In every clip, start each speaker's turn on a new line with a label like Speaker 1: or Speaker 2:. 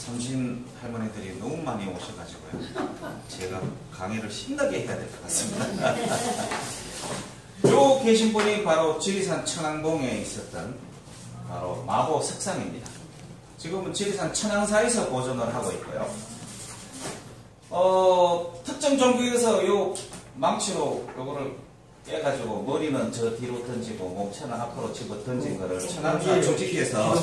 Speaker 1: 삼신 할머니들이 너무 많이 오셔가지고요. 제가 강의를 신나게 해야 될 것 같습니다. 요 계신 분이 바로 지리산 천왕봉에 있었던 바로 마보 석상입니다. 지금은 지리산 천왕사에서 보존을 하고 있고요. 특정 종교에서 요 망치로 요거를 깨가지고 머리는 저 뒤로 던지고 몸체는 앞으로 집어 던진 거를 천왕사 조직에서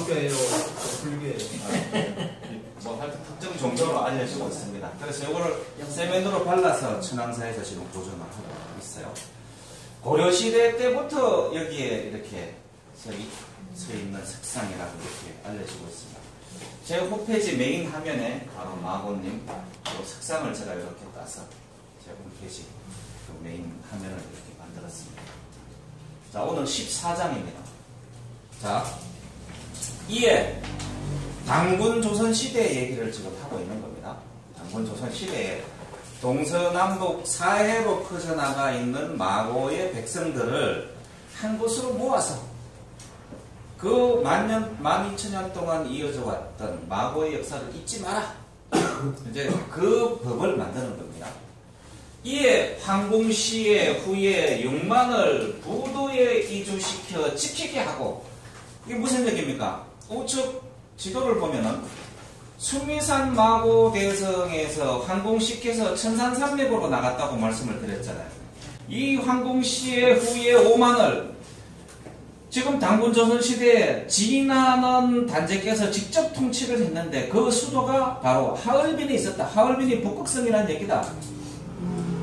Speaker 1: 뭐 하여튼 특정 종교로 알려지고 있습니다. 그래서 요거를 세면으로 발라서 천왕사에서 지금 보존을 하고 있어요. 고려시대 때부터 여기에 이렇게 서 있는 석상이라고 이렇게 알려지고 있습니다. 제 홈페이지 메인 화면에 바로 마고님 석상을 제가 이렇게 따서 제 홈페이지 그 메인 화면을 이렇게 만들었습니다. 자, 오늘 14장입니다. 자, 이에 당군 조선시대 얘기를 지금 하고 있는 겁니다. 당군 조선시대에 동서남북 사해로 퍼져나가 있는 마고의 백성들을 한 곳으로 모아서 그 만년, 12,000년 동안 이어져 왔던 마고의 역사를 잊지 마라. 이제 그 법을 만드는 겁니다. 이에 황공시의 후에 6만을 부도에 이주시켜 지키게 하고, 이게 무슨 얘기입니까? 우측 지도를 보면은 수미산 마고 대성에서 황공시께서 천산산맥으로 나갔다고 말씀을 드렸잖아요. 이 황공시의 후에 5만을 지금 당군 조선시대에 진하는 단제께서 직접 통치를 했는데 그 수도가 바로 하얼빈에 있었다. 하얼빈이 북극성이라는 얘기다.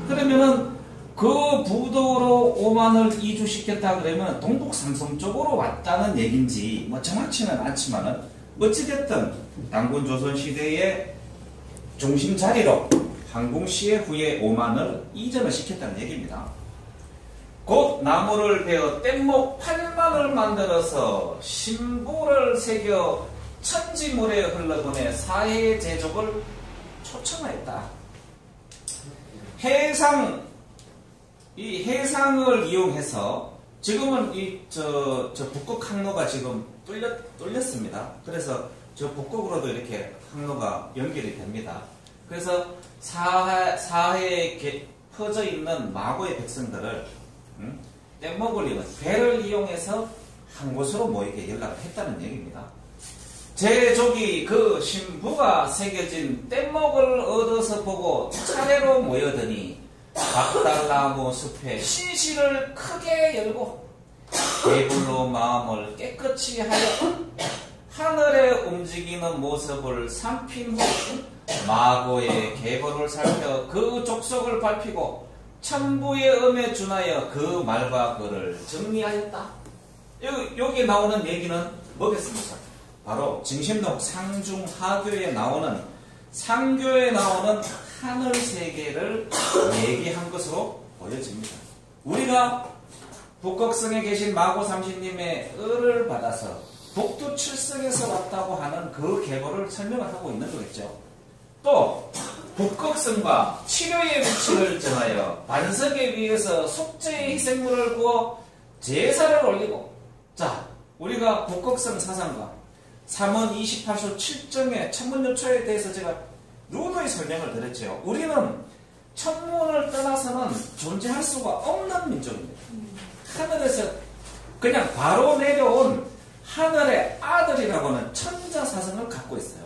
Speaker 1: 그러면은 그 부도로 오만을 이주시켰다 그러면 동북 삼성 쪽으로 왔다는 얘긴지 뭐 정확치는 않지만은 어찌됐든 당군 조선시대의 중심 자리로 황공시의 후에 오만을 이전을 시켰다는 얘기입니다. 곧 나무를 베어 뗏목 8만을 만들어서 신부를 새겨 천지물에 흘러보내 사해의 제족을 초청하였다. 이 해상을 이용해서 지금은 저 북극 항로가 지금 뚫렸습니다. 그래서 저 북극으로도 이렇게 항로가 연결이 됩니다. 그래서 사해에 퍼져 있는 마고의 백성들을 뗏목을 이용, 배를 이용해서 한 곳으로 모이게 연락을 했다는 얘기입니다. 제족이 그 신부가 새겨진 뗏목을 얻어서 보고 차례로 모여드니 박달나무 숲에 신시를 크게 열고 배불로 마음을 깨끗이 하여 하늘에 움직이는 모습을 삼킨 후 마고의 계보를 살펴 그 족속을 밝히고 천부의 음에 준하여 그 말과 글을 정리하였다. 여기 나오는 얘기는 뭐겠습니까? 바로 징심록 상중하교에 나오는 상교에 나오는 하늘 세계를 얘기한 것으로 보여집니다. 우리가 북극성에 계신 마고 삼신님의 을을 받아서 북두 칠성에서 왔다고 하는 그 계보를 설명을 하고 있는 거겠죠. 또 북극성과 치료의 위치를 정하여 반석에 위에서 속죄의 희생물을 구워 제사를 올리고, 자, 우리가 북극성 사상과 3원 28소 7정의 천문요초에 대해서 제가 누누이 설명을 드렸죠. 우리는 천문을 떠나서는 존재할 수가 없는 민족입니다. 하늘에서 그냥 바로 내려온 하늘의 아들이라고는 천자 사상을 갖고 있어요.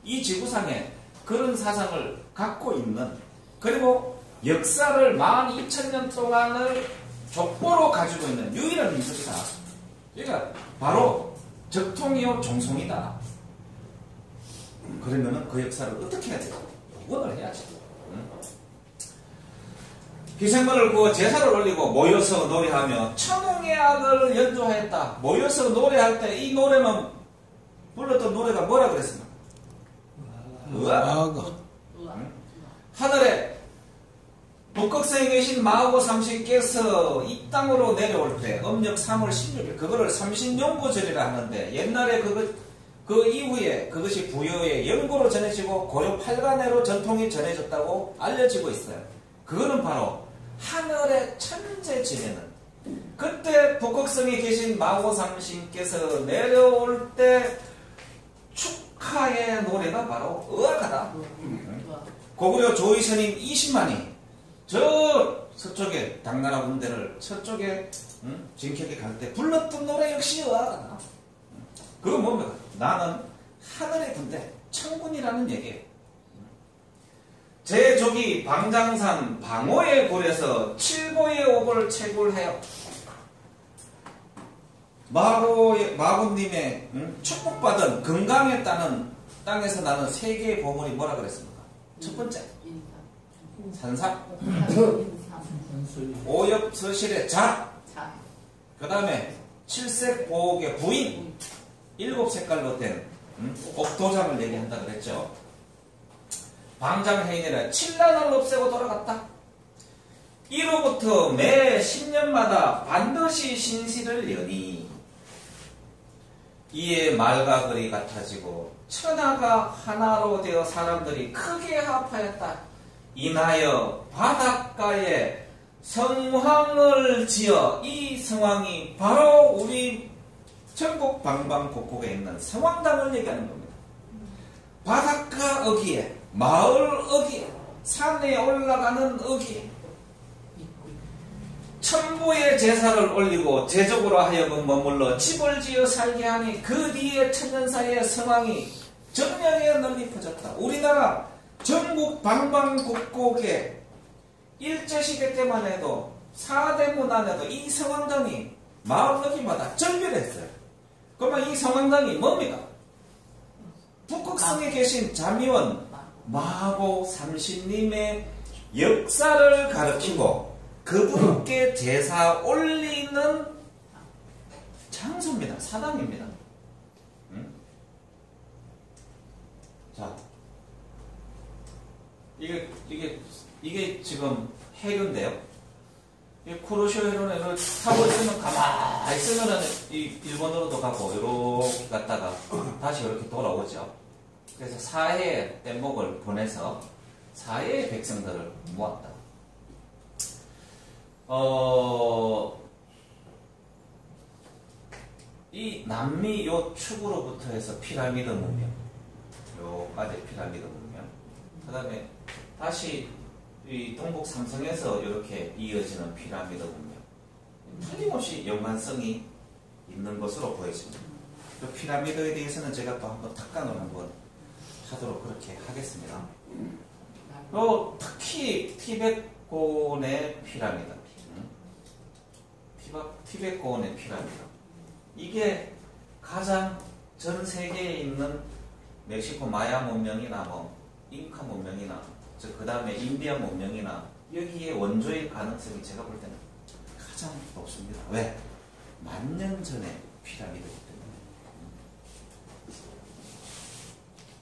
Speaker 1: 이 지구상에 그런 사상을 갖고 있는, 그리고 역사를 12,000년 동안을 족보로 가지고 있는 유일한 민족이다. 그러니까 바로 적통이요 종송이다. 그러면은 그 역사를 어떻게 해야 되죠? 복원을 해야지. 희생물을 구워 제사를 올리고 모여서 노래하며 천웅의 악을 연주하였다. 모여서 노래할 때 이 노래는 불렀던 노래가 뭐라 그랬습니까? 의아가. 하늘에 북극성에 계신 마고 삼신께서 이 땅으로 내려올 때 음력 3월 16일 그거를 삼신연구절이라 하는데, 옛날에 그 이후에 그것이 부여의 연구로 전해지고 고려 8간해로 전통이 전해졌다고 알려지고 있어요. 그거는 바로 하늘의 천재 지내는, 그때 북극성에 계신 마고 삼신께서 내려올 때 축하의 노래가 바로 의악하다. 고구려 조의선인 20만이 저 서쪽에 당나라 군대를 서쪽에 진격에 갈 때 불렀던 노래 역시 의악하다. 그거 뭡니까? 나는 하늘의 군대 청군이라는 얘기예요. 제족이 방장산 방호의 굴에서 칠보의 옥을 채굴하여 마구님의 축복받은 건강에 따른 땅에서 나는 세 개의 보물이 뭐라 그랬습니까? 첫 번째 산삼, 오엽서실의 자, 그 다음에 칠색 보옥의 부인, 7색깔로 된 옥도장을 얘기한다 그랬죠. 방장해인이라 칠난을 없애고 돌아갔다. 이로부터 매 10년마다 반드시 신시를 여니 이에 말과 글이 같아지고 천하가 하나로 되어 사람들이 크게 합하였다. 인하여 바닷가에 성황을 지어 이 성황이 바로 우리 전국 방방곡곡에 있는 성황당을 얘기하는 겁니다. 바닷가 어귀에, 마을 어귀에, 산에 올라가는 어귀에 천부의 제사를 올리고 제족으로 하여금 머물러 집을 지어 살게 하니 그 뒤에 천년사이의 성황이 전역에 널리 퍼졌다. 우리나라 전국 방방곡곡에 일제시대 때만 해도 4대문 안에도 이 성황당이 마을 어귀마다 절별했어요. 그러면 이 성황당이 뭡니까? 북극성에 계신 자미원 마하고 삼신님의 역사를 가르치고 그분께 제사 올리는 장소입니다. 사당입니다. 자, 이게 지금 해류인데요. 이 쿠로쇼 해류는 타고 있으면 가만히 있으면은 이 일본으로도 가고 이렇게 갔다가 다시 이렇게 돌아오죠. 그래서 사해의 뗏목을 보내서 사해의 백성들을 모았다. 이 남미 요 축으로부터 해서 피라미드 문명, 요까지 피라미드 문명, 그 다음에 다시 이 동북 삼성에서 이렇게 이어지는 피라미드 문명, 틀림없이 연관성이 있는 것으로 보여집니다. 그 피라미드에 대해서는 제가 또 한번 특강을 한번 하도록 그렇게 하겠습니다. 또 특히 티벳고원의 피라미드, 티벳고원의 피라미드, 이게 가장 전 세계에 있는 멕시코 마야 문명이나 뭐 잉카 문명이나 그 다음에 인디아 문명이나 여기에 원조의 가능성이 제가 볼 때는 가장 높습니다. 왜? 10,000년 전에 피라미드이기 때문에.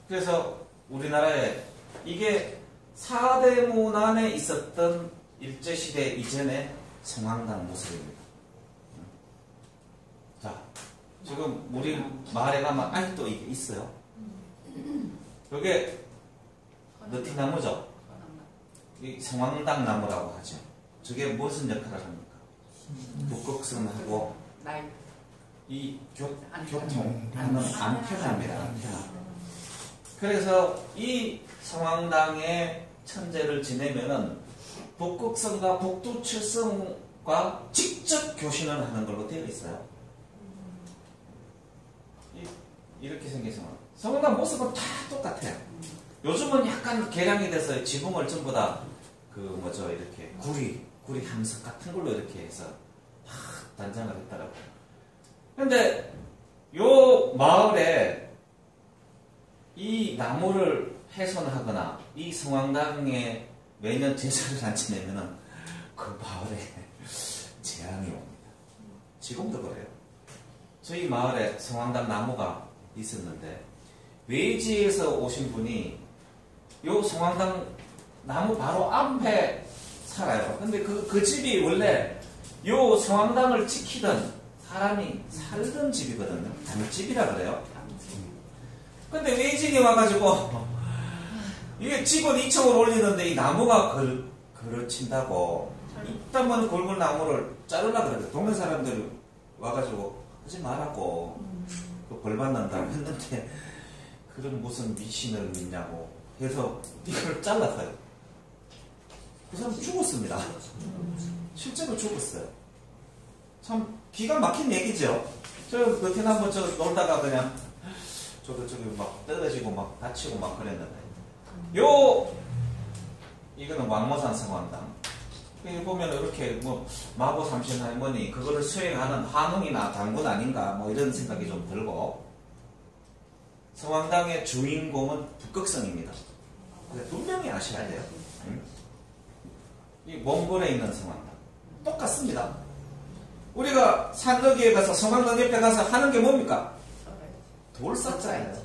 Speaker 1: 그래서 우리나라에 이게 4대문 안에 있었던 일제시대 이전의 성황당 모습입니다. 자, 지금 우리 마을에 가면 아직도 이게 있어요. 이게 느티나무죠. 이 성황당 나무라고 하죠. 저게 무슨 역할을 합니까? 북극성하고 이 교통하는 안테나입니다. 안테나. 그래서 이 성황당의 천재를 지내면은 북극성과 북두칠성과 직접 교신을 하는 걸로 되어 있어요. 이렇게 생겨서 성황당 모습은 다 똑같아요. 요즘은 약간 개량이 돼서 지붕을 전부 다 이렇게 구리 함석 같은 걸로 이렇게 해서 단장을 했더라고요. 근데 요 마을에 이 나무를 훼손하거나 이 성황당에 매년 제사를 안 지내면은 그 마을에 재앙이 옵니다. 지금도 그래요. 저희 마을에 성황당 나무가 있었는데 외지에서 오신 분이 요 성황당 나무 바로 앞에 살아요. 근데 그 집이 원래 요 성황당을 지키던 사람이 살던 집이거든요. 담집이라 그래요. 근데 외진이 와가지고 이게 집은 2층으로 올리는데 이 나무가 걸어친다고 이딴만 굵은 나무를 자르려고 그래요. 동네 사람들이 와가지고 하지 말라고 벌 받는다고 했는데 그런 무슨 미신을 믿냐고 해서 이걸 잘랐어요. 그 사람 죽었습니다. 실제로 죽었어요. 참 기가 막힌 얘기죠. 저 베트남 저 놀다가 그냥 저도 저기 막 떨어지고 막 다치고 막 그랬는데 이거는 왕모산 성황당. 여기 보면 이렇게 뭐 마고 삼신 할머니 그거를 수행하는 한웅이나 장군 아닌가 뭐 이런 생각이 좀 들고, 성황당의 주인공은 북극성입니다. 분명히 아셔야 돼요. 이 몽골에 있는 성황당 똑같습니다. 우리가 산거기에 가서 성황당 옆에 가서 하는 게 뭡니까? 돌 쌓자예요.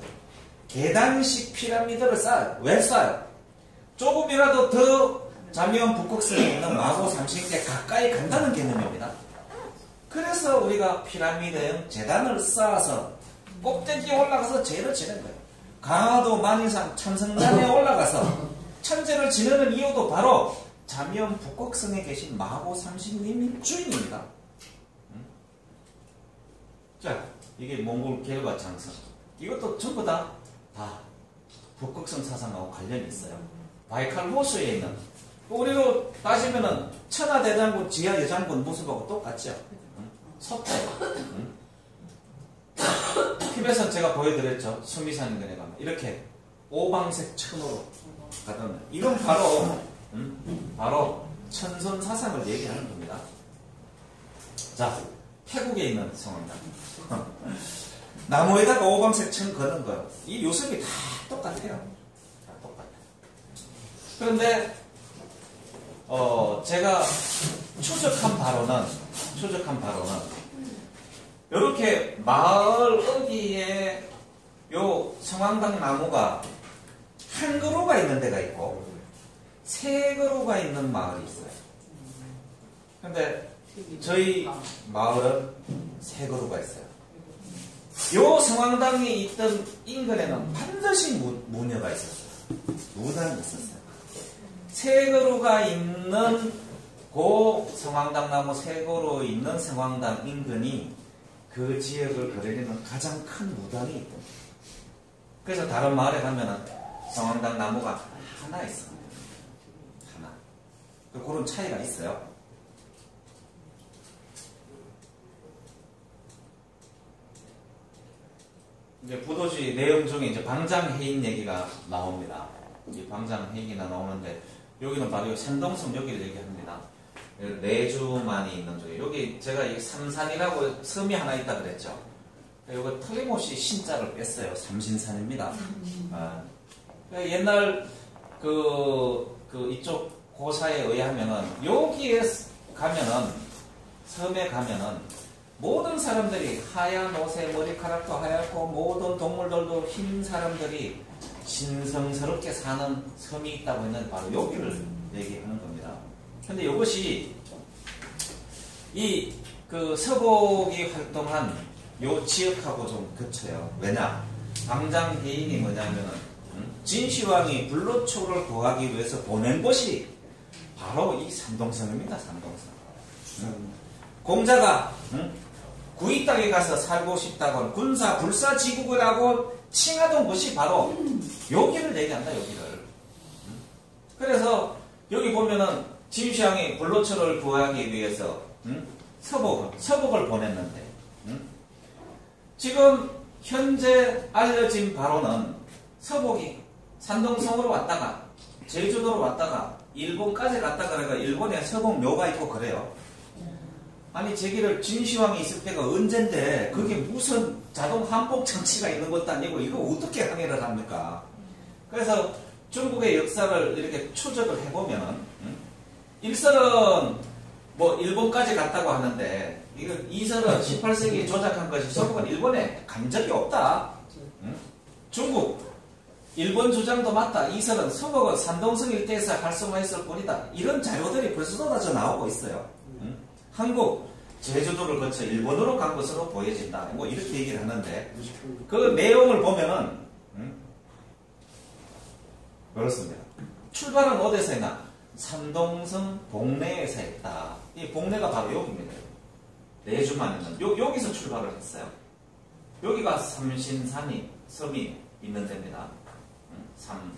Speaker 1: 계단식 피라미드를 쌓아요. 왜 쌓아요? 조금이라도 더 자미원 북극성에 있는 마고 삼신께 가까이 간다는 개념입니다. 그래서 우리가 피라미드형 재단을 쌓아서 꼭대기에 올라가서 제를 지는 거예요. 강화도 만일산 참성단에 올라가서 천재를 지내는 이유도 바로 자미원 북극성에 계신 마고 삼신님이 주인입니다. 자, 이게 몽골 결과 장성. 이것도 전부 다 북극성 사상하고 관련이 있어요. 바이칼 호수에 있는, 우리로 따지면은 천하대장군, 지하여장군 모습하고 똑같죠. 섰어요. 티벳은 제가 보여드렸죠. 수미산인근에 가면 이렇게 오방색 천으로 가던, 이건 바로 천선 사상을 얘기하는 겁니다. 자, 태국에 있는 성황당. 나무에다가 오방색 천 거는 거예요. 이 요셉이 다 똑같아요. 다 똑같아요. 그런데 제가 추적한 바로는 이렇게 마을 어디에 요 성황당 나무가 한 그루가 있는 데가 있고 세 그루가 있는 마을이 있어요. 근데 저희 마을은 세 그루가 있어요. 요 성황당이 있던 인근에는 반드시 무녀가 있었어요. 무당이 있었어요. 세 그루가 있는 그 성황당 나무 세 그루 있는 성황당 인근이 그 지역을 거느리는 가장 큰 무당이 있던. 그래서 다른 마을에 가면은 성황당 나무가 하나 있어요. 하나. 그런 차이가 있어요. 이제 부도지 내용 중에 이제 방장해인 얘기가 나옵니다. 이 방장해인이나 나오는데 여기는 바로 산동섬 여기를 얘기합니다. 내주만이 있는 쪽에 여기 제가 이 삼산이라고 섬이 하나 있다 그랬죠. 이거 틀림없이 신자를 뺐어요. 삼신산입니다. 옛날 이쪽 고사에 의하면은 여기에 가면은 섬에 가면은 모든 사람들이 하얀 옷에 머리카락도 하얗고 모든 동물들도 흰 사람들이 신성스럽게 사는 섬이 있다고 했는데 바로 여기를 얘기하는 겁니다. 근데 이것이 서복이 활동한 요 지역하고 좀 그쳐요. 왜냐? 방장해인이 뭐냐면은 진시황이 불로초를 구하기 위해서 보낸 곳이 바로 이 산동성입니다. 산동성. 공자가 구이 땅에 가서 살고 싶다고 군사 불사지국이라고 칭하던 곳이 바로 여기를 얘기한다. 여기를. 그래서 여기 보면은 진시황이 불로초를 구하기 위해서 서복을 보냈는데 지금 현재 알려진 바로는 서복이 산동성으로 왔다가 제주도로 왔다가 일본까지 갔다 그러니까 일본에 서복 묘가 있고 그래요. 아니 제기를 진시황이 있을 때가 언젠데 그게 무슨 자동 한복 장치가 있는 것도 아니고 이거 어떻게 항해를 합니까? 그래서 중국의 역사를 이렇게 추적을 해보면 일설은 뭐 일본까지 갔다고 하는데 이거 이설은 18세기에 조작한 것이 서복은 일본에 간 적이 없다. 중국 일본 주장도 맞다. 이설은 서복은 산동성 일대에서 활성화했을 뿐이다. 이런 자료들이 벌써 쏟아져 나오고 있어요. 한국 제주도를 거쳐 일본으로 간 것으로 보여진다. 뭐 이렇게 얘기를 하는데 그 내용을 보면은 그렇습니다. 출발은 어디서 했나? 산동성 봉내에서 했다. 이 봉내가 바로 여기입니다. 내주만 있는 여기서 출발을 했어요. 여기가 삼신산이 섬이 있는 데입니다. 삼산.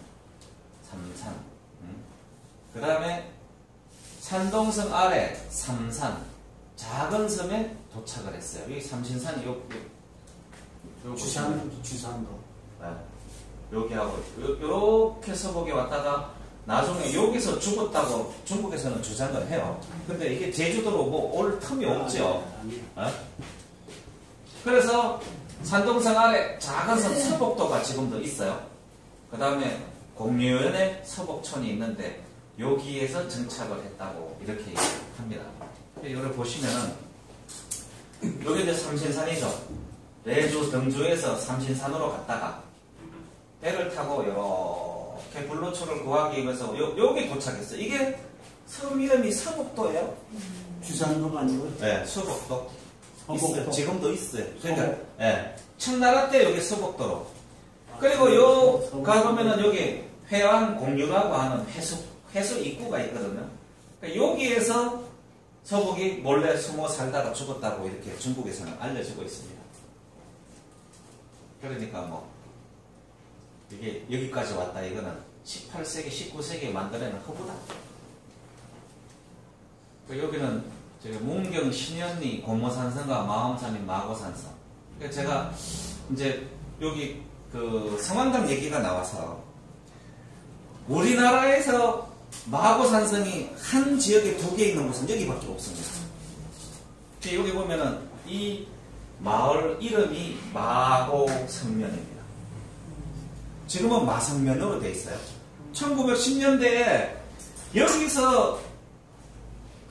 Speaker 1: 그 다음에 산동성 아래 삼산, 작은 섬에 도착을 했어요. 여기 삼신산이
Speaker 2: 주산도.
Speaker 1: 네. 여기하고 요렇게 서복에 왔다가 나중에 여기서 죽었다고 중국에서는 주장을 해요. 근데 이게 제주도로 뭐 올 틈이 없죠. 그래서 산동성 아래 작은 섬 서복도가 지금도 있어요. 그 다음에 공유연의 서복촌이 있는데 여기에서 정착을 했다고 이렇게 합니다. 여기 보시면은 여기 이제 삼신산이죠. 내주 등주에서 삼신산으로 갔다가 배를 타고 이렇게 불로초를 구하기 위해서 여기 도착했어요. 이게 섬 이름이 서복도예요.
Speaker 2: 주산도가 아니고?
Speaker 1: 네, 서복도. 있어요. 지금도 있어요. 그러니까 네, 청나라 때 여기 서복도로. 그리고 요 가보면은 여기 회왕 공유라고 하는 해수 입구가 있거든요. 그러니까 여기에서 서복이 몰래 숨어 살다가 죽었다고 이렇게 중국에서는 알려지고 있습니다. 그러니까 뭐 이게 여기까지 왔다 이거는 18세기, 19세기에 만들어낸 허구다. 여기는 문경 신현리 고모산성과 마음산인 마고산성. 그러니까 제가 이제 여기 그 성황당 얘기가 나와서 우리나라에서 마고산성이 한 지역에 2개 있는 곳은 여기밖에 없습니다. 여기 보면은 이 마을 이름이 마고성면입니다. 지금은 마성면으로 되어 있어요. 1910년대에 여기서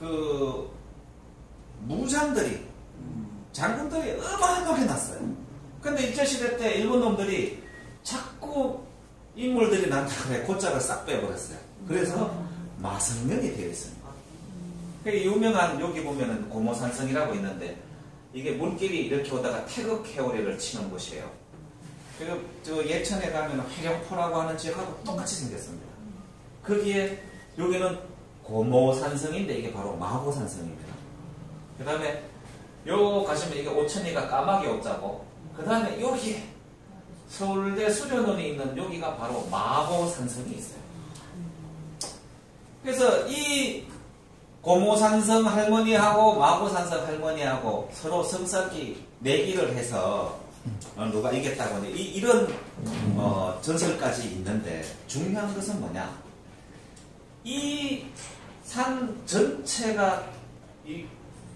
Speaker 1: 그 무장들이 장군들이 어마어마하게 났어요. 근데 일제시대 때 일본 놈들이 자꾸 인물들이 난다 그래 고자를 싹 빼버렸어요. 그래서 마성면이 되어 있습니다. 유명한 여기 보면은 고모산성이라고 있는데 이게 물길이 이렇게 오다가 태극회오리를 치는 곳이에요. 그리고 저 예천에 가면 회령포라고 하는 지역하고 똑같이 생겼습니다. 거기에 여기는 고모산성인데 이게 바로 마고산성입니다. 그 다음에 요 가시면 이게 오천리가 까마귀 옥자고 그 다음에 여기에 서울대 수련원이 있는 여기가 바로 마고산성이 있어요. 그래서 이 고모산성 할머니하고 마고산성 할머니하고 서로 성사기 내기를 해서 누가 이겼다고 하는데 이런 전설까지 있는데 중요한 것은 뭐냐? 이 산 전체가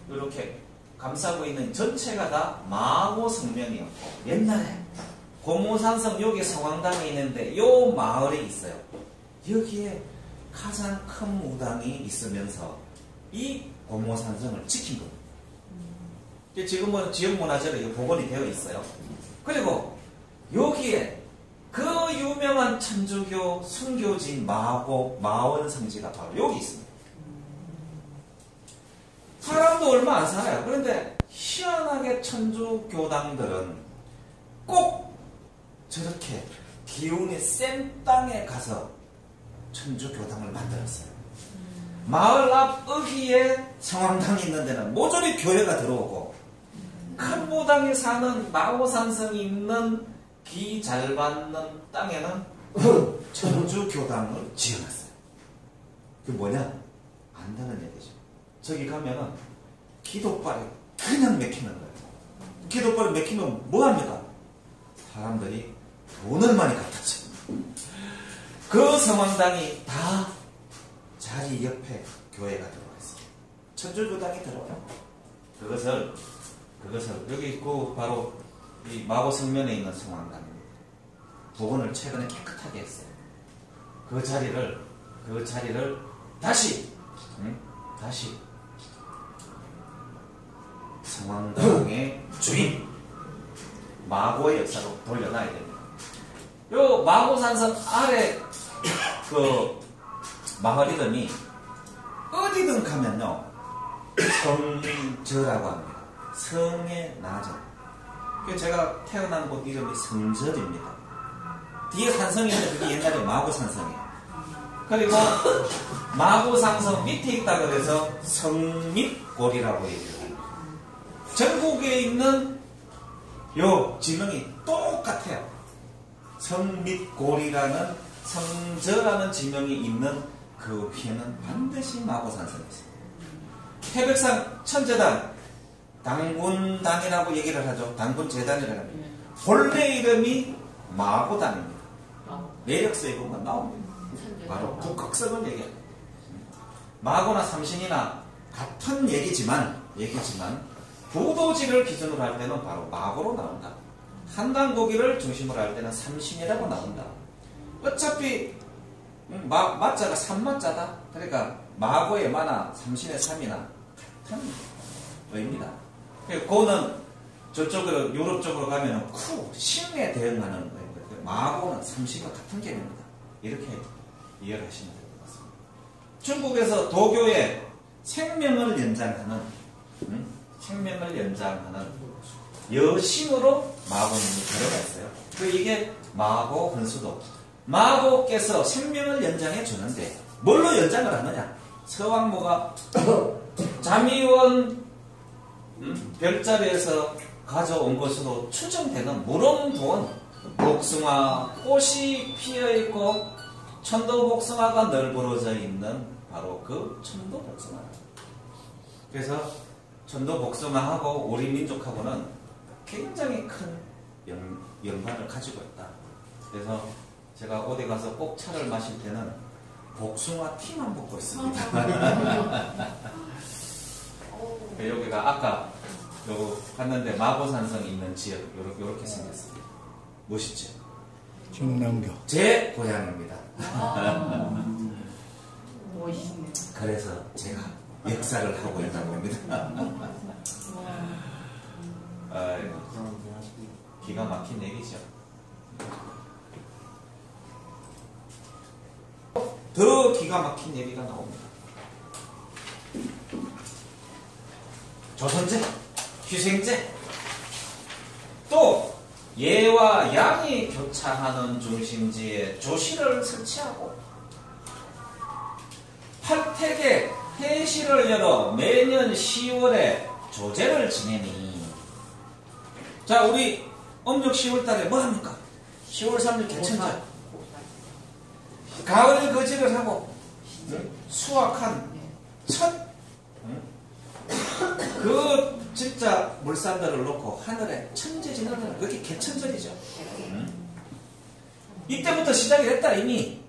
Speaker 1: 이렇게 감싸고 있는 전체가 다 마고성면이었고 옛날에 고모산성 여기 성황당에 있는데 요 마을이 있어요. 여기에 가장 큰 무당이 있으면서 이 고모산성을 지킨 겁니다. 지금은 지역문화재로 복원이 되어 있어요. 그리고 여기에 그 유명한 천주교 순교진 마원 성지가 바로 여기 있습니다. 사람도 얼마 안 살아요. 그런데 희한하게 천주교당들은 꼭 저렇게 기운이 센 땅에 가서 천주교당을 만들었어요. 마을 앞 어귀에 성황당이 있는 데는 모조리 교회가 들어오고 큰 무당이 사는 마고산성이 있는 기 잘 받는 땅에는 천주교당을 지어놨어요. 그게 뭐냐? 안다는 얘기죠. 저기 가면은 기도발이 그냥 맥히는 거예요. 기도발이 맥히면 뭐합니까? 사람들이 돈을 많이 갖다 줘. 그 성황당이 다 자리 옆에 교회가 들어와 있어요. 천주교당이 들어와요. 그것을 여기 그 바로 이 마고성면에 있는 성황당입니다. 복원을 최근에 깨끗하게 했어요. 그 자리를 다시 성황당의 주인 마고의 역사로 돌려놔야 됩니다. 요 마고산성 아래 그 마을 이름이 어디든 가면요 성저라고 합니다. 성의 나절. 제가 태어난 곳 이름이 성절입니다. 뒤에 산성이 있는데 그게 옛날에 마고산성이에요. 그리고 마고산성 밑에 있다 그래서 성밑골이라고 얘기를 합니다. 전국에 있는 요 지명이 똑같아요. 성mit골이라는 성저라는 지명이 있는 그 위에는 반드시 마고산성이 있습니다. 태백산 천재단, 당군단이라고 얘기를 하죠. 당군재단이라고 합니다. 본래 이름이 마고단입니다. 내력서에 보면 나옵니다. 바로 북극성을 얘기합니다. 마고나 삼신이나 같은 얘기지만 부도지를 기준으로 할 때는 바로 마고로 나온다. 한강고기를 중심으로 할 때는 삼신이라고 나온다. 어차피 마자가 삼마자다. 그러니까 마고의 마나 삼신의 삼이나 같은 의미입니다. 고는 저쪽으로 유럽 쪽으로 가면은 신에 대응하는 거예요. 마고는 삼신과 같은 개념입니다. 이렇게 이해를 하시면 될 것 같습니다. 중국에서 도교의 생명을 연장하는 여신으로 마고님이 들어가 있어요. 이게 마고 헌수도. 마고께서 생명을 연장해 주는데 뭘로 연장을 하느냐? 서왕모가 자미원 별자리에서 가져온 것으로 추정되는 무릉도원 복숭아 꽃이 피어있고 천도복숭아가 널브러져 있는 바로 그 천도복숭아. 그래서 천도복숭아하고 우리 민족하고는 굉장히 큰 연관을 가지고 있다. 그래서 제가 어디 가서 꼭 차를 마실 때는 복숭아 티만 먹고 있습니다. 여기가 아까 갔는데 마고산성이 있는 지역 이렇게 생겼습니다. 멋있죠?
Speaker 2: 중남교.
Speaker 1: 제 고향입니다.
Speaker 3: 멋있네.
Speaker 1: 그래서 제가 역사를 하고 있다고 합니다. 기가 막힌 얘기죠. 더 기가 막힌 얘기가 나옵니다. 조선제, 휴생제, 또 예와 양이 교차하는 중심지에 조실을 설치하고 팔택에 해시를 열어 매년 10월에 조제를 지내니. 자, 우리 음력 10월달에 뭐 합니까? 10월 3일 개천절. 가을 거지를 하고 수확한 첫 그 진짜 물산들을 놓고 하늘에 천재지는 하는 그게 개천절이죠. 이때부터 시작이 됐다. 이미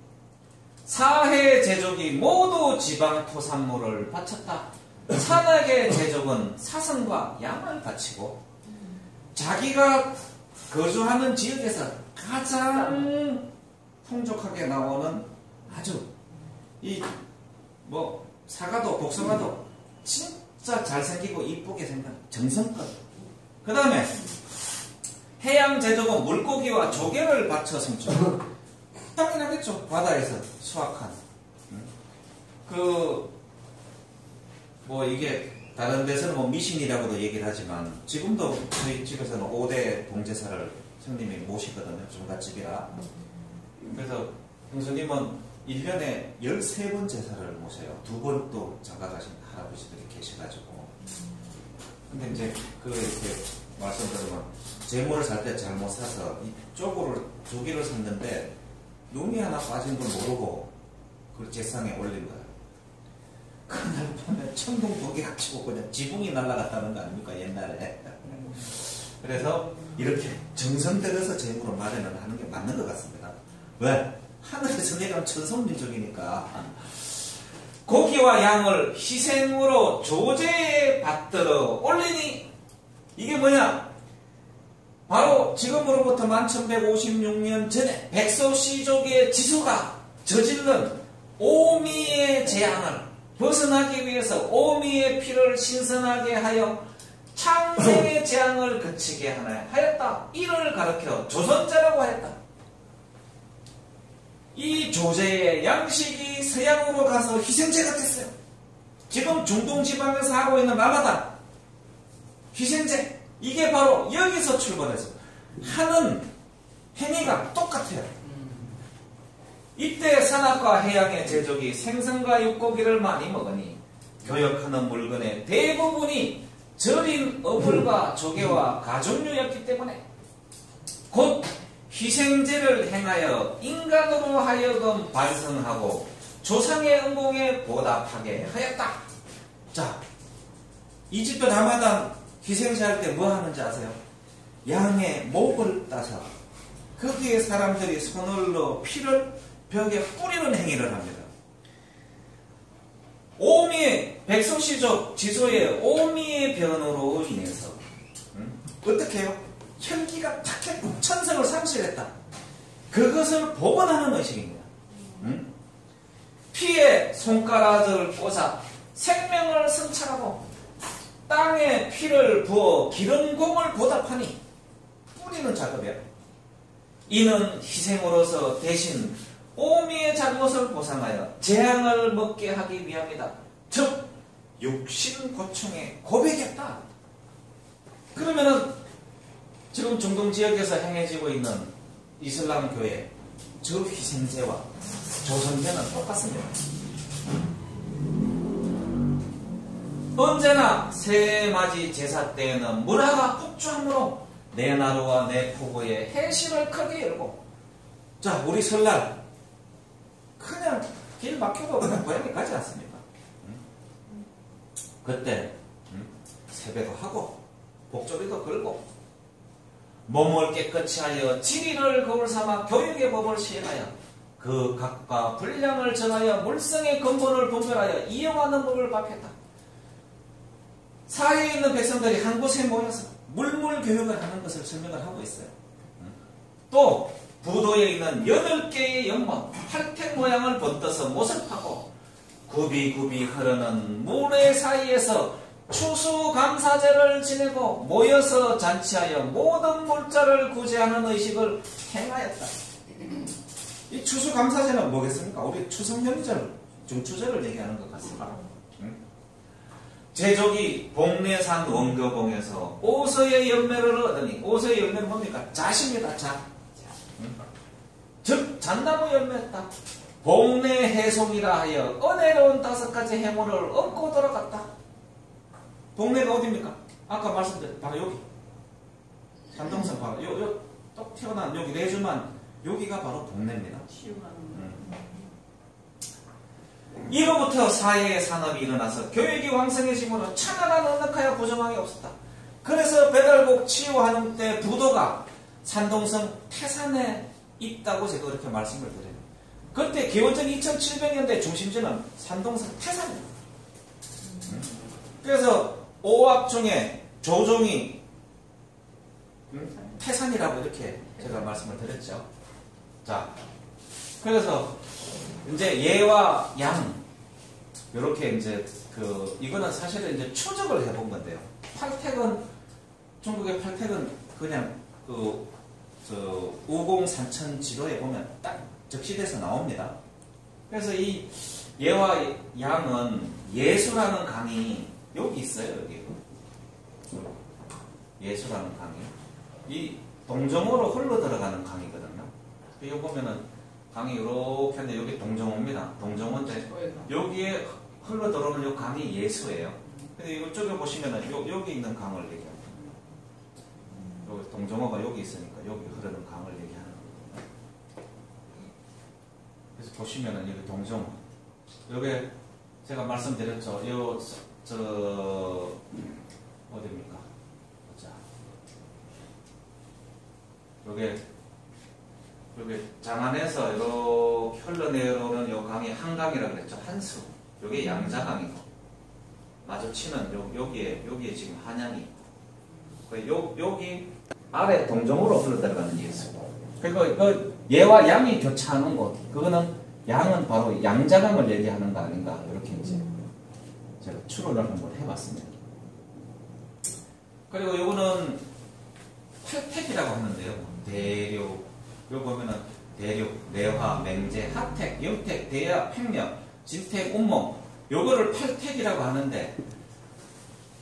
Speaker 1: 사해 제족이 모두 지방 토산물을 바쳤다. 산악의 제족은 사슴과 양을 바치고 자기가 거주하는 지역에서 가장 풍족하게 나오는 아주 사과도 복숭아도 진짜 잘생기고 이쁘게 생긴 정성껏. 그 다음에 해양 제족은 물고기와 조개를 바쳐 성취. 당연하겠죠. 바다에서 수확한. 이게 다른 데서는 미신이라고도 얘기를 하지만 지금도 저희 집에서는 5대 동제사를 성님이 모시거든요. 종갓집이라. 그래서 형수님은 1년에 13번 제사를 모셔요. 2번 또 장가가신 할아버지들이 계셔가지고. 근데 이제 이렇게 말씀드리면 재물을 살 때 잘못 사서 이쪽으로 2개를 샀는데 눈이 하나 빠진 걸 모르고 그 제상에 올린 거예요. 그날 보면 천둥 2개가 치고 그냥 지붕이 날아갔다는 거 아닙니까 옛날에. 그래서 이렇게 정성 들여서 재물을 마련을 하는 게 맞는 것 같습니다. 왜? 하늘에서 내려온 천성민족이니까. 고기와 양을 희생으로 조제에 받들어 올리니 이게 뭐냐? 바로 지금으로부터 1156년 전에 백소시족의 지수가 저질른 오미의 재앙을 벗어나기 위해서 오미의 피를 신선하게 하여 창생의 재앙을 그치게 하였다. 이를 가르쳐 조선제라고 하였다. 이 조제의 양식이 서양으로 가서 희생제가 됐어요. 지금 중동지방에서 하고 있는 라마단 희생제, 이게 바로 여기서 출발해서 하는 행위가 똑같아요. 이때 산악과 해양의 제족이 생선과 육고기를 많이 먹으니 교역하는 물건의 대부분이 절인 어물과 조개와 가족류였기 때문에 곧 희생제를 행하여 인간으로 하여금 반성하고 조상의 은공에 보답하게 하였다. 자, 이집트 라마단 희생제 할 때 뭐 하는지 아세요? 양의 목을 따서 거기에 사람들이 손을 넣어 피를 벽에 뿌리는 행위를 합니다. 오미의 백성시족 지소의 오미의 변으로 인해서 어떻게 해요? 혈기가 탁했고 천성을 상실했다. 그것을 복원하는 의식입니다. 피에 손가락을 꽂아 생명을 성찰하고 땅에 피를 부어 기름공을 보답하니 뿌리는 작업이야. 이는 희생으로서 대신 오미의 잘못을 보상하여 재앙을 먹게 하기 위함이다. 즉 육신 고충의 고백이었다. 그러면은 지금 중동 지역에서 행해지고 있는 이슬람 교회 저 희생제와 조선제는 똑같습니다. 언제나 새해맞이 제사 때에는 문화가 폭주하므로 내 나루와 내 포구에 해신을 크게 열고, 자, 우리 설날 그냥 길 막혀도 그냥 고향에 가지 않습니까? 그때 세배도 하고 복조리도 걸고 몸을 깨끗이 하여 지리를 거울 삼아 교육의 법을 시행하여 그 각과 분량을 정하여 물성의 근본을 분별하여 이용하는 법을 밥했다. 사회에 있는 백성들이 한 곳에 모여서 물물 교육을 하는 것을 설명을 하고 있어요. 또 부도에 있는 8개의 연못, 팔택 모양을 번떠서 못을 파고 굽이굽이 흐르는 모래 사이에서 추수감사제를 지내고 모여서 잔치하여 모든 물자를 구제하는 의식을 행하였다. 이 추수감사제는 뭐겠습니까? 우리 추석연절, 중추절을 얘기하는 것 같습니다. 제족이 복례산 원교봉에서 오서의 열매를 얻으니, 오서의 열매는 뭡니까? 자십니다. 자. 즉 잣나무 열매였다. 복례 해송이라 하여 은혜로운 5가지 행운을 얻고 돌아갔다. 복례가 어디입니까? 아까 말씀드린 바로 여기 산동산 바로 요 똑 튀어나온 여기 내주만 여기가 바로 복례입니다. 이로부터 사회의 산업이 일어나서 교육이 왕성해지므로 천하가 넉넉하여 부정함이 없었다. 그래서 배달복 치유하는 때 부도가 산동성 태산에 있다고 제가 그렇게 말씀을 드려요. 그때 기원전 2700년대 중심지는 산동성 태산입니다. 그래서 오합 중에 조종이 태산이라고 이렇게 제가 말씀을 드렸죠. 자, 그래서 이제 예와 양 이렇게 이제 이거는 사실은 이제 추적을 해본 건데요. 팔택은 중국의 팔택은 그냥 우공산천 지도에 보면 딱 적시돼서 나옵니다. 그래서 이 예와 양은 예수라는 강이 여기 있어요. 여기 예수라는 강이 이 동정호로 흘러 들어가는 강이거든요. 여기 보면은 강이 이렇게 하는데 여기 동정호입니다. 동정호인데 여기에 흘러 들어오는 이 강이 예수예요. 근데 이쪽에 보시면은 여기 있는 강을 얘기합니다. 여기 동정호가 여기 있으니까 여기 흐르는 강을 얘기하는 거예요. 그래서 보시면은 여기 동정호. 여기 제가 말씀드렸죠. 어디입니까? 보자. 여기 장안에서 이렇게 흘러내려오는 요 강이 한강이라고 그랬죠. 한수. 요게 양자강이고 마주치는 여기에 지금 한양이 있고 여기 아래 동정으로 흘러들어가는 예수. 그리고 예와 양이 교차하는 곳, 그거는 양은 바로 양자강을 얘기하는 거 아닌가, 이렇게 이제 제가 추론을 한번 해봤습니다. 그리고 요거는 팔택이라고 하는데요. 대륙, 요 보면은 대륙, 내화, 맹제, 하택, 영택, 대야, 팽력, 진택, 운몽, 요거를 팔택이라고 하는데,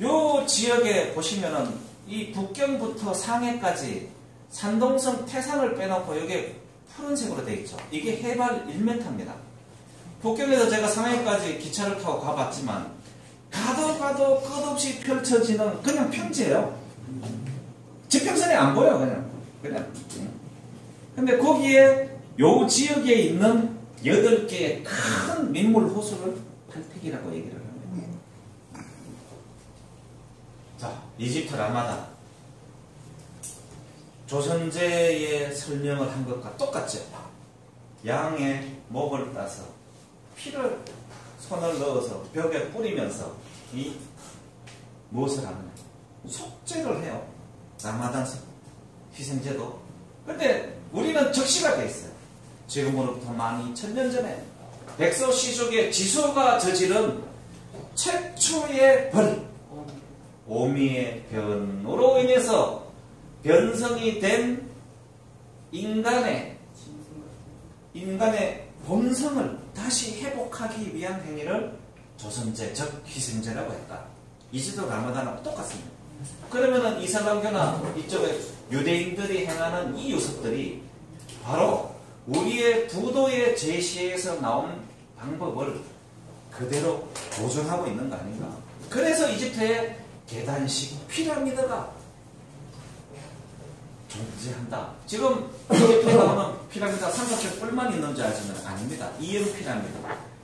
Speaker 1: 요 지역에 보시면은 이 북경부터 상해까지 산동성 태산을 빼놓고 여기 푸른색으로 되어 있죠. 이게 해발 1m입니다. 북경에서 제가 상해까지 기차를 타고 가봤지만 가도 끝없이 펼쳐지는 그냥 평지예요. 지평선이 안 보여 그냥. 근데 거기에 요 지역에 있는 8개의 큰 민물 호수를 팔택이라고 얘기를 합니다. 자, 이집트 라마다. 조선제의 설명을 한 것과 똑같죠. 양의 목을 따서 피를 손을 넣어서 벽에 뿌리면서 이 무엇을 하느냐? 속죄를 해요. 라마단 희생제도. 근데 우리는 적시가 돼 있어요. 지금으로부터 12,000년 전에 백서시족의 지소가 저지른 최초의 벌, 오미의 변으로 인해서 변성이 된 인간의 본성을 다시 회복하기 위한 행위를 조선제, 즉 희생제라고 했다. 이집트 라마단하고 똑같습니다. 그러면은 이슬람교나 이쪽에 유대인들이 행하는 이 요소들이 바로 우리의 부도의 제시에서 나온 방법을 그대로 보존하고 있는 거 아닌가. 그래서 이집트의 계단식 피라미드가 존재한다. 지금 이집트에 나오는 피라미드가 삼각형 뿔만 있는지 아시면 아닙니다. 이형 피라미드,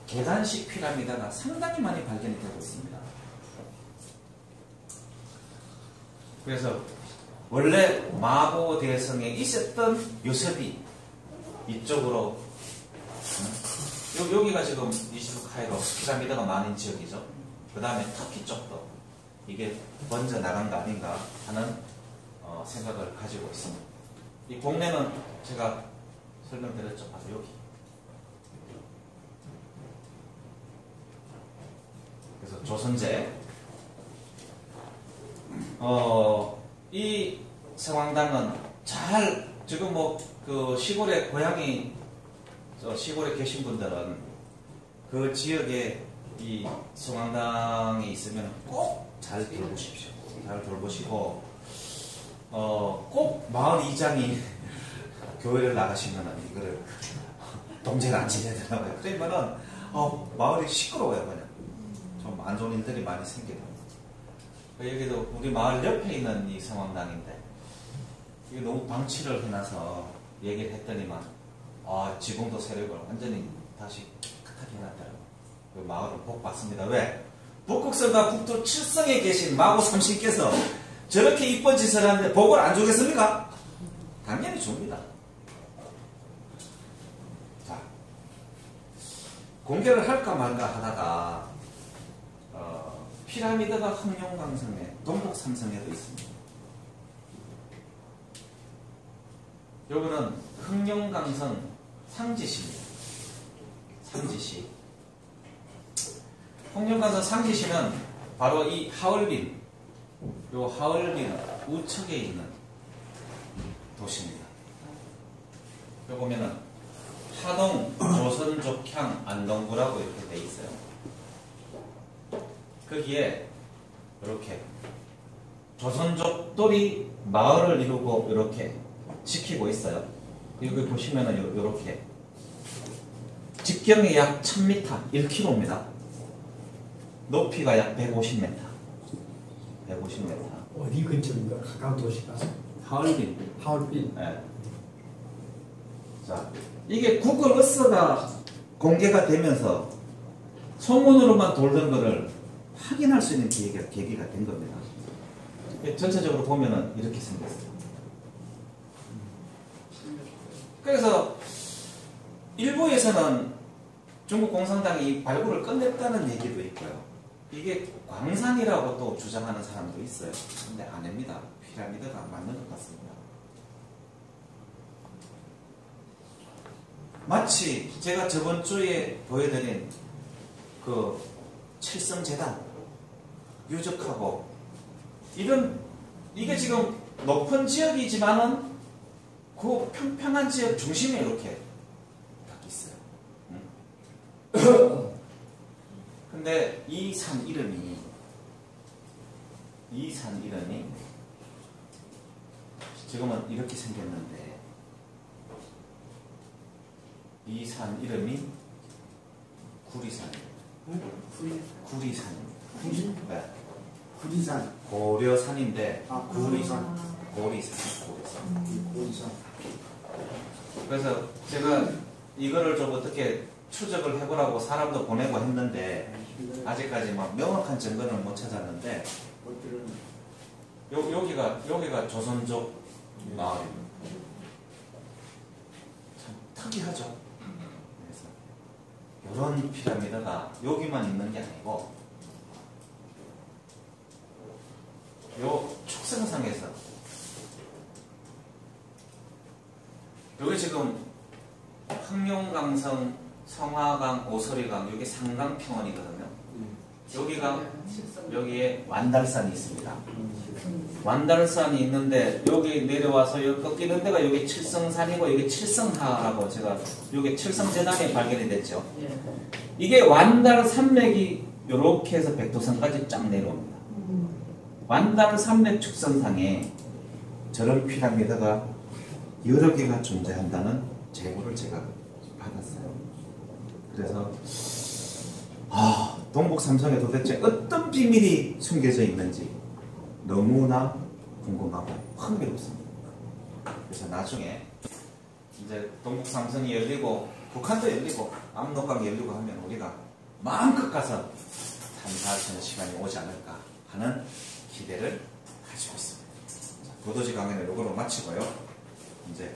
Speaker 1: 계단식 피라미드가 상당히 많이 발견이 되고 있습니다. 그래서 원래 마보 대성에 있었던 요셉이 이쪽으로 여기가 지금 이집트 카이로 피라미드가 많은 지역이죠. 그 다음에 터키 쪽도 이게 먼저 나간 거 아닌가 하는 생각을 가지고 있습니다. 이 동네는 제가 설명드렸죠. 바로 여기. 그래서 조선제 이 성황당은 잘 지금 그 시골에 고향이 시골에 계신 분들은 그 지역에 이 성황당이 있으면 꼭 잘 돌보십시오. 잘 돌보시고 꼭 마을 이장이 교회를 나가시면은 이거를 동제를 안 지내야 되나봐요. 그러면은 마을이 시끄러워요. 그냥 좀 안 좋은 일들이 많이 생기더라고요. 여기도 우리 마을 옆에 있는 이 성황당인데 이게 너무 방치를 해놔서 얘기를 했더니만 지붕도 세력을 완전히 다시 깨끗하게 해놨더라고요. 그 마을을 복 받습니다. 왜? 북극성과 북두 7성에 계신 마고 삼신께서 저렇게 이쁜 짓을 하는데 복을 안 주겠습니까? 당연히 줍니다. 자, 공개를 할까 말까 하다가 피라미드가 흑룡강성에 동북 삼성에도 있습니다. 여기는 흑룡강성 상지시입니다. 상지시. 흑룡강성 상지시는 바로 이 하얼빈, 요 하얼빈 우측에 있는 도시입니다. 여기 보면은 하동 조선족향 안동구라고 이렇게 돼 있어요. 거기에 이렇게 조선족들이 마을을 이루고 이렇게 지키고 있어요. 여기 보시면은 이렇게 직경이 약 1000m, 1km입니다. 높이가 약 150m. 150m.
Speaker 2: 어디 근처인가? 가까운 도시가?
Speaker 1: 하얼빈.
Speaker 2: 하얼빈.
Speaker 1: 네. 자, 이게 구글 어스가 공개가 되면서 소문으로만 돌던 거를 확인할 수 있는 계기가 된 겁니다. 전체적으로 보면은 이렇게 생겼어요. 그래서 일부에서는 중국 공산당이 이 발굴을 끝냈다는 얘기도 있고요. 이게 광산이라고 또 주장하는 사람도 있어요. 근데 아닙니다. 피라미드가 맞는 것 같습니다. 마치 제가 저번 주에 보여드린 그 칠성재단 유적하고 이게 지금 높은 지역이지만은 그 평평한 지역 중심에 이렇게 딱 있어요. 근데 이 산 이름이 지금은 이렇게 생겼는데 이 산 이름이 구리산입니다. 구리산입니다. 네.
Speaker 2: 구리산.
Speaker 1: 고려산인데
Speaker 2: 고리산.
Speaker 1: 고리산. 그래서 제가 이거를 좀 어떻게 추적을 해보라고 사람도 보내고 했는데 아직까지 막 명확한 증거는 못 찾았는데 여기가 조선족 마을입니다. 참 특이하죠. 그래서 이런 피라미드가 여기만 있는 게 아니고 요 축성상에서 여기 지금 항룡강성, 성화강, 오소리강 여기 상강평원이거든요. 여기에 완달산이 있습니다. 완달산이 있는데 여기 내려와서 여기 꺾이는 데가 여기 칠성산이고 여기 칠성하라고 제가 여기 칠성재단에 발견이 됐죠. 이게 완달 산맥이 이렇게 해서 백두산까지 쫙 내려옵니다. 완달 산맥 축성상에 저런 피라미드가 여러 개가 존재한다는 제보를 제가 받았어요. 그래서 동북 삼성에 도대체 어떤 비밀이 숨겨져 있는지 너무나 궁금하고 흥미롭습니다. 그래서 나중에 이제 동북 삼성이 열리고 북한도 열리고 압록강이 열리고 하면 우리가 마음껏 가서 탐사하는 시간이 오지 않을까 하는 기대를 가지고 있습니다. 보도지 강의는 이걸로 마치고요. 이제